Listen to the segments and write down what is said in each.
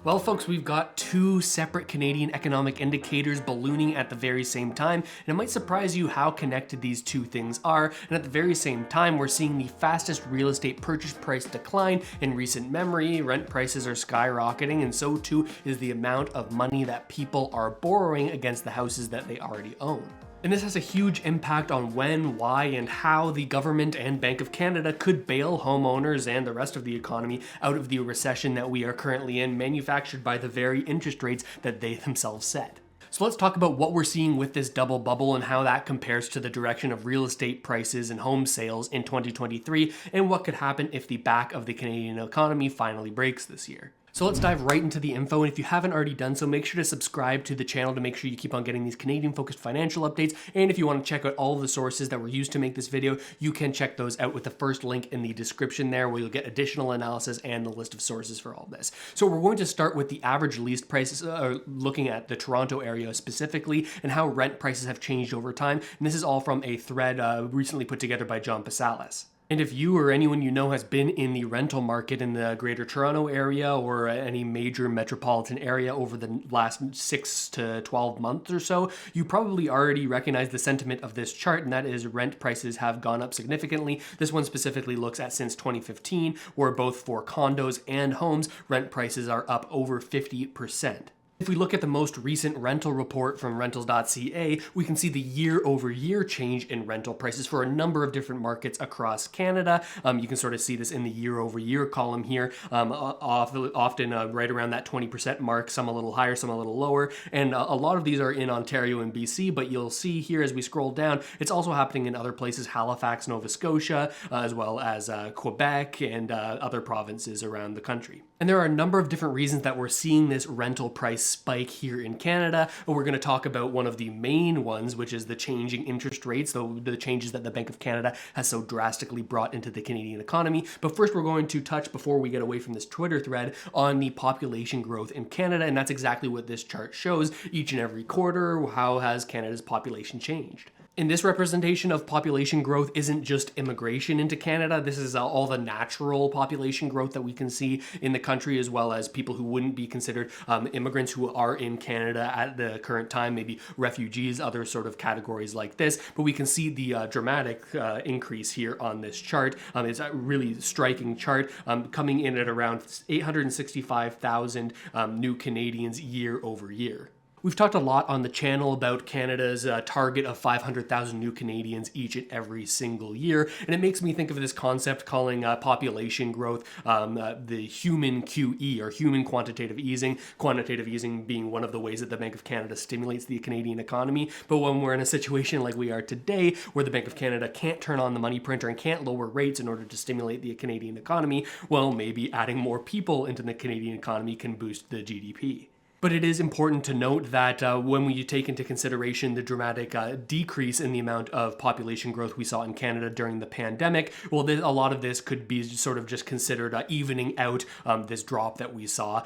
Well, folks, we've got two separate Canadian economic indicators ballooning at the very same time, and it might surprise you how connected these two things are. And at the very same time, we're seeing the fastest real estate purchase price decline in recent memory. Rent prices are skyrocketing, and so too is the amount of money that people are borrowing against the houses that they already own. And this has a huge impact on when, why, and how the government and Bank of Canada could bail homeowners and the rest of the economy out of the recession that we are currently in, manufactured by the very interest rates that they themselves set. So let's talk about what we're seeing with this double bubble and how that compares to the direction of real estate prices and home sales in 2023, and what could happen if the back of the Canadian economy finally breaks this year. So let's dive right into the info, and if you haven't already done so, make sure to subscribe to the channel to make sure you keep on getting these Canadian-focused financial updates, and if you want to check out all of the sources that were used to make this video, you can check those out with the first link in the description there, where you'll get additional analysis and the list of sources for all this. So we're going to start with the average lease prices, looking at the Toronto area specifically, and how rent prices have changed over time, and this is all from a thread recently put together by John Passalis. And if you or anyone you know has been in the rental market in the Greater Toronto area or any major metropolitan area over the last 6 to 12 months or so, you probably already recognize the sentiment of this chart, and that is rent prices have gone up significantly. This one specifically looks at since 2015, where both for condos and homes, rent prices are up over 50%. If we look at the most recent rental report from rentals.ca, we can see the year-over-year change in rental prices for a number of different markets across Canada. You can sort of see this in the year-over-year column here, often right around that 20% mark, some a little higher, some a little lower. And a lot of these are in Ontario and BC, but you'll see here as we scroll down, it's also happening in other places, Halifax, Nova Scotia, as well as Quebec and other provinces around the country. And there are a number of different reasons that we're seeing this rental price spike here in Canada. We're going to talk about one of the main ones, which is the changing interest rates, the changes that the Bank of Canada has so drastically brought into the Canadian economy. But first, we're going to touch, before we get away from this Twitter thread, on the population growth in Canada. And that's exactly what this chart shows. Each and every quarter, how has Canada's population changed? And this representation of population growth isn't just immigration into Canada. This is all the natural population growth that we can see in the country, as well as people who wouldn't be considered immigrants who are in Canada at the current time, maybe refugees, other sort of categories like this. But we can see the dramatic increase here on this chart. It's a really striking chart, coming in at around 865,000 new Canadians year over year. We've talked a lot on the channel about Canada's target of 500,000 new Canadians each and every single year, and it makes me think of this concept calling population growth the human QE, or human quantitative easing being one of the ways that the Bank of Canada stimulates the Canadian economy. But when we're in a situation like we are today, where the Bank of Canada can't turn on the money printer and can't lower rates in order to stimulate the Canadian economy, well, maybe adding more people into the Canadian economy can boost the GDP. But it is important to note that when we take into consideration the dramatic decrease in the amount of population growth we saw in Canada during the pandemic, well, a lot of this could be sort of just considered evening out this drop that we saw,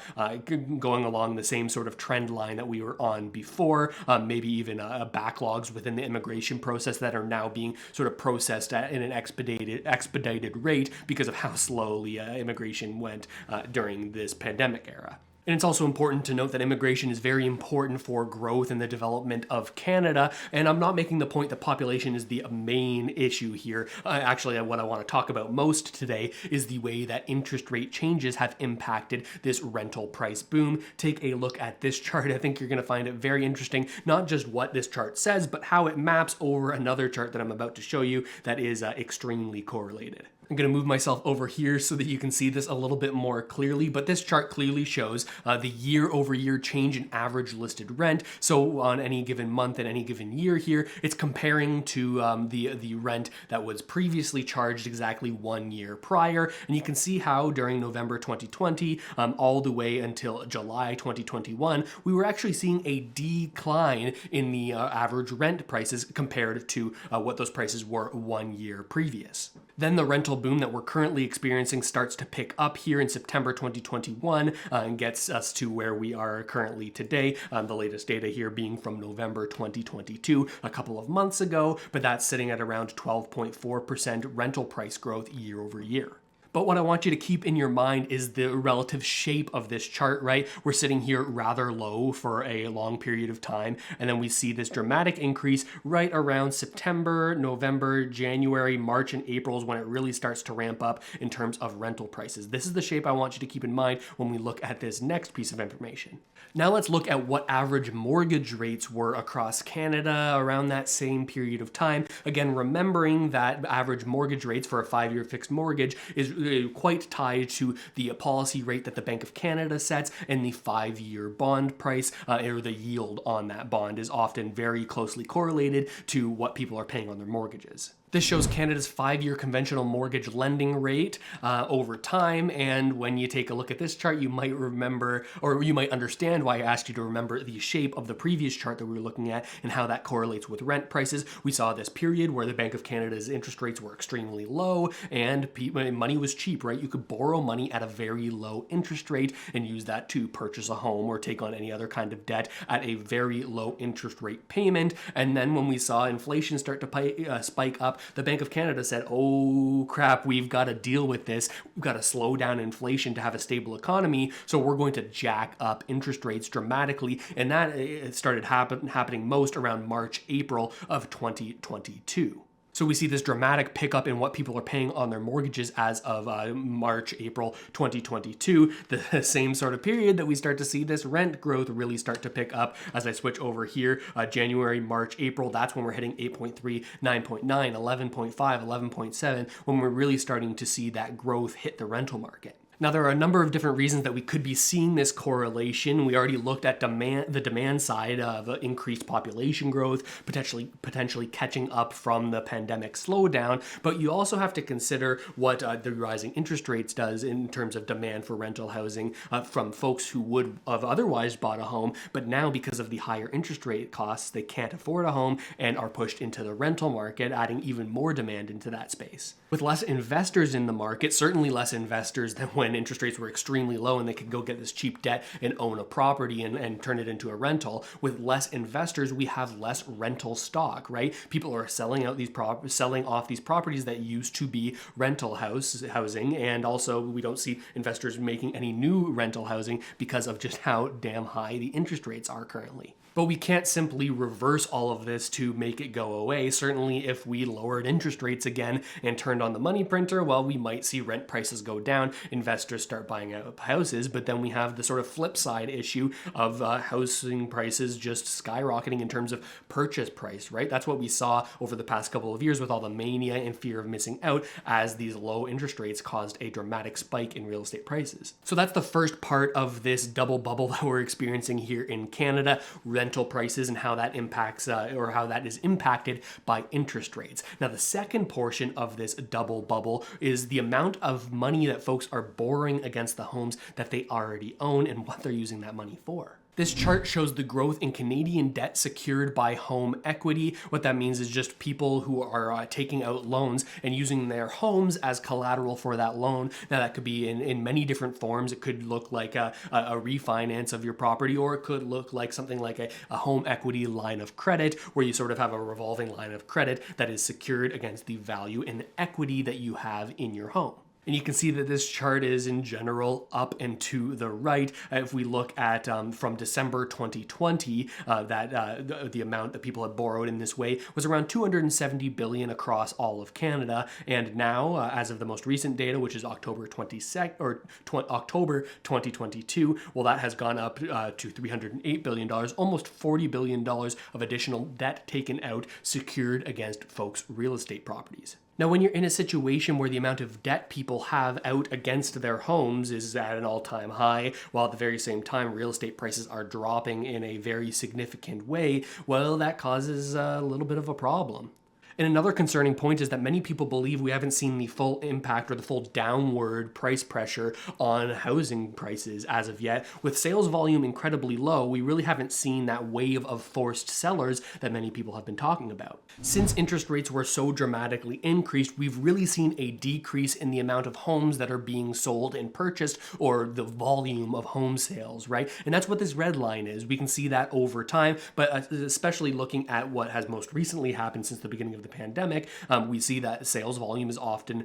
going along the same sort of trend line that we were on before, maybe even backlogs within the immigration process that are now being sort of processed in an expedited rate because of how slowly immigration went during this pandemic era. And it's also important to note that immigration is very important for growth and the development of Canada. And I'm not making the point that population is the main issue here. Actually, what I want to talk about most today is the way that interest rate changes have impacted this rental price boom. Take a look at this chart. I think you're going to find it very interesting, not just what this chart says, but how it maps over another chart that I'm about to show you that is extremely correlated. I'm going to move myself over here so that you can see this a little bit more clearly, but this chart clearly shows the year-over-year change in average listed rent. So on any given month and any given year here, it's comparing to the rent that was previously charged exactly 1 year prior. And you can see how during November 2020, all the way until July 2021, we were actually seeing a decline in the average rent prices compared to what those prices were 1 year previous. Then the rental boom that we're currently experiencing starts to pick up here in September 2021 and gets us to where we are currently today. The latest data here being from November 2022, a couple of months ago, but that's sitting at around 12.4% rental price growth year over year. But what I want you to keep in your mind is the relative shape of this chart, right? We're sitting here rather low for a long period of time, and then we see this dramatic increase right around September, November, January, March, and April is when it really starts to ramp up in terms of rental prices. This is the shape I want you to keep in mind when we look at this next piece of information. Now let's look at what average mortgage rates were across Canada around that same period of time. Again, remembering that average mortgage rates for a 5-year fixed mortgage is quite tied to the policy rate that the Bank of Canada sets, and the 5-year bond price or the yield on that bond is often very closely correlated to what people are paying on their mortgages. This shows Canada's 5-year conventional mortgage lending rate over time, and when you take a look at this chart, you might remember, or you might understand why I asked you to remember the shape of the previous chart that we were looking at and how that correlates with rent prices. We saw this period where the Bank of Canada's interest rates were extremely low and money was cheap, right? You could borrow money at a very low interest rate and use that to purchase a home or take on any other kind of debt at a very low interest rate payment. And then when we saw inflation start to spike up, the Bank of Canada said, oh crap, we've got to deal with this. We've got to slow down inflation to have a stable economy. So we're going to jack up interest rates dramatically. And that started happening most around March, April of 2022. So we see this dramatic pickup in what people are paying on their mortgages as of March, April 2022, the same sort of period that we start to see this rent growth really start to pick up. As I switch over here, January, March, April, that's when we're hitting 8.3, 9.9, 11.5, 11.7, when we're really starting to see that growth hit the rental market. Now, there are a number of different reasons that we could be seeing this correlation. We already looked at the demand side of increased population growth, potentially catching up from the pandemic slowdown, but you also have to consider what the rising interest rates does in terms of demand for rental housing from folks who would have otherwise bought a home, but now because of the higher interest rate costs, they can't afford a home and are pushed into the rental market, adding even more demand into that space. With less investors in the market, certainly less investors than when interest rates were extremely low and they could go get this cheap debt and own a property and turn it into a rental. With less investors, we have less rental stock, right? People are selling off these properties that used to be rental housing, and also we don't see investors making any new rental housing because of just how damn high the interest rates are currently. But we can't simply reverse all of this to make it go away. Certainly if we lowered interest rates again and turned on the money printer, well, we might see rent prices go down, investors start buying out houses, but then we have the sort of flip side issue of housing prices just skyrocketing in terms of purchase price, right? That's what we saw over the past couple of years with all the mania and fear of missing out as these low interest rates caused a dramatic spike in real estate prices. So that's the first part of this double bubble that we're experiencing here in Canada. Rental prices and how that impacts or how that is impacted by interest rates. Now, the second portion of this double bubble is the amount of money that folks are borrowing against the homes that they already own and what they're using that money for. This chart shows the growth in Canadian debt secured by home equity. What that means is just people who are taking out loans and using their homes as collateral for that loan. Now, that could be in many different forms. It could look like a refinance of your property, or it could look like something like a home equity line of credit, where you sort of have a revolving line of credit that is secured against the value and equity that you have in your home. And you can see that this chart is in general up and to the right. If we look at from December 2020, the amount that people had borrowed in this way was around $270 billion across all of Canada. And now, as of the most recent data, which is October 2022, well, that has gone up to $308 billion, almost $40 billion of additional debt taken out, secured against folks' real estate properties. Now, when you're in a situation where the amount of debt people have out against their homes is at an all-time high, while at the very same time real estate prices are dropping in a very significant way, well, that causes a little bit of a problem. And another concerning point is that many people believe we haven't seen the full impact or the full downward price pressure on housing prices as of yet. With sales volume incredibly low, we really haven't seen that wave of forced sellers that many people have been talking about. Since interest rates were so dramatically increased, we've really seen a decrease in the amount of homes that are being sold and purchased, or the volume of home sales, right? And that's what this red line is. We can see that over time, but especially looking at what has most recently happened since the beginning of of the pandemic, we see that sales volume is often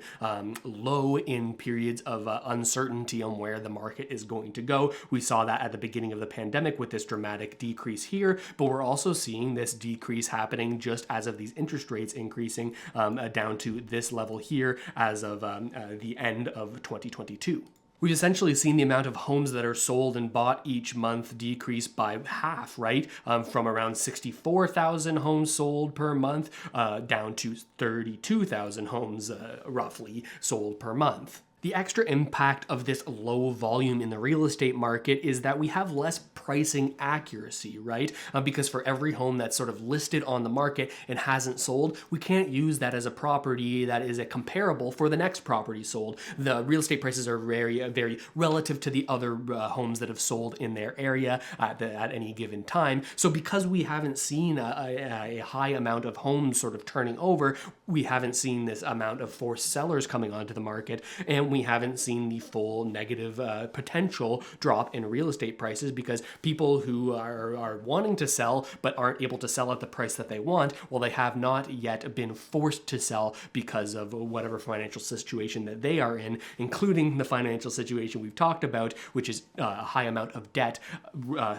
low in periods of uncertainty on where the market is going to go. We saw that at the beginning of the pandemic with this dramatic decrease here, but we're also seeing this decrease happening just as of these interest rates increasing down to this level here as of the end of 2022. We've essentially seen the amount of homes that are sold and bought each month decrease by half, right? From around 64,000 homes sold per month down to 32,000 homes roughly sold per month. The extra impact of this low volume in the real estate market is that we have less pricing accuracy, right? Because for every home that's sort of listed on the market and hasn't sold, we can't use that as a property that is a comparable for the next property sold. The real estate prices are very relative to the other homes that have sold in their area at any given time. So because we haven't seen a high amount of homes sort of turning over, we haven't seen this amount of forced sellers coming onto the market, and we haven't seen the full negative potential drop in real estate prices because people who are wanting to sell but aren't able to sell at the price that they want, well, they have not yet been forced to sell because of whatever financial situation that they are in, including the financial situation we've talked about, which is a high amount of debt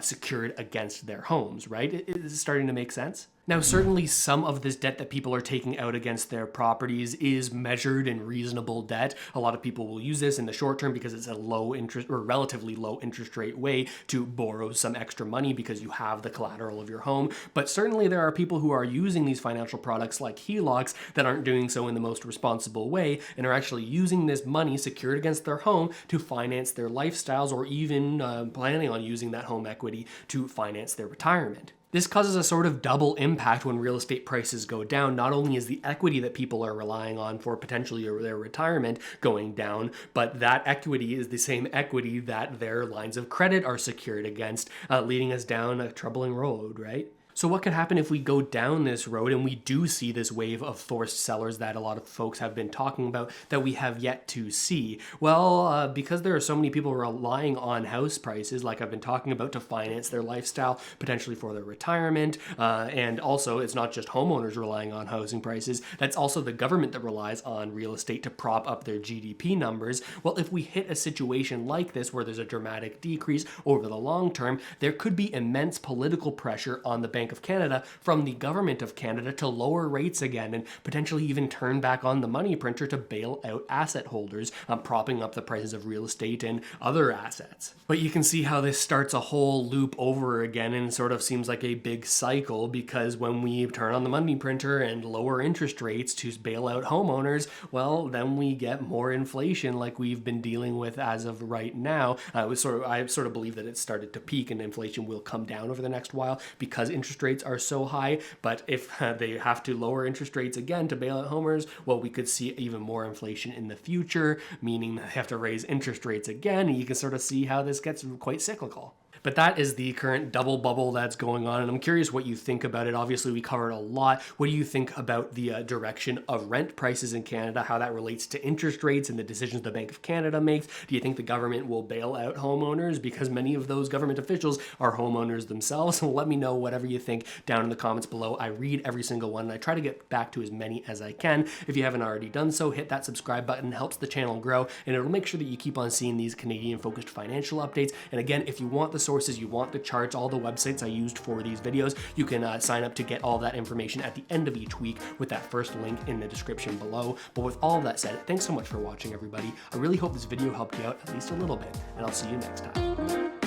secured against their homes, right? Is it starting to make sense? Now, certainly some of this debt that people are taking out against their properties is measured in reasonable debt. A lot of people will use this in the short term because it's a low interest or relatively low interest rate way to borrow some extra money because you have the collateral of your home. But certainly there are people who are using these financial products like HELOCs that aren't doing so in the most responsible way and are actually using this money secured against their home to finance their lifestyles or even planning on using that home equity to finance their retirement. This causes a sort of double impact when real estate prices go down. Not only is the equity that people are relying on for potentially their retirement going down, but that equity is the same equity that their lines of credit are secured against, leading us down a troubling road, right? So what could happen if we go down this road and we do see this wave of forced sellers that a lot of folks have been talking about that we have yet to see? Well, because there are so many people relying on house prices, like I've been talking about, to finance their lifestyle, potentially for their retirement, and also it's not just homeowners relying on housing prices, that's also the government that relies on real estate to prop up their GDP numbers. Well, if we hit a situation like this where there's a dramatic decrease over the long term, there could be immense political pressure on the Bank of Canada from the government of Canada to lower rates again and potentially even turn back on the money printer to bail out asset holders, propping up the prices of real estate and other assets. But you can see how this starts a whole loop over again and sort of seems like a big cycle, because when we turn on the money printer and lower interest rates to bail out homeowners, well, then we get more inflation like we've been dealing with as of right now. I sort of believe that it's started to peak and inflation will come down over the next while because interest rates are so high. But if they have to lower interest rates again to bail out homeowners, well, we could see even more inflation in the future, meaning they have to raise interest rates again. And you can sort of see how this gets quite cyclical. But that is the current double bubble that's going on, and I'm curious what you think about it. Obviously, we covered a lot. What do you think about the direction of rent prices in Canada, how that relates to interest rates and the decisions the Bank of Canada makes? Do you think the government will bail out homeowners? Because many of those government officials are homeowners themselves. So let me know whatever you think down in the comments below. I read every single one, and I try to get back to as many as I can. If you haven't already done so, hit that subscribe button. It helps the channel grow, and it'll make sure that you keep on seeing these Canadian-focused financial updates. And again, if you want the sources, you want the charts, all the websites I used for these videos, you can sign up to get all that information at the end of each week with that first link in the description below. But with all of that said, thanks so much for watching, everybody. I really hope this video helped you out at least a little bit, and I'll see you next time.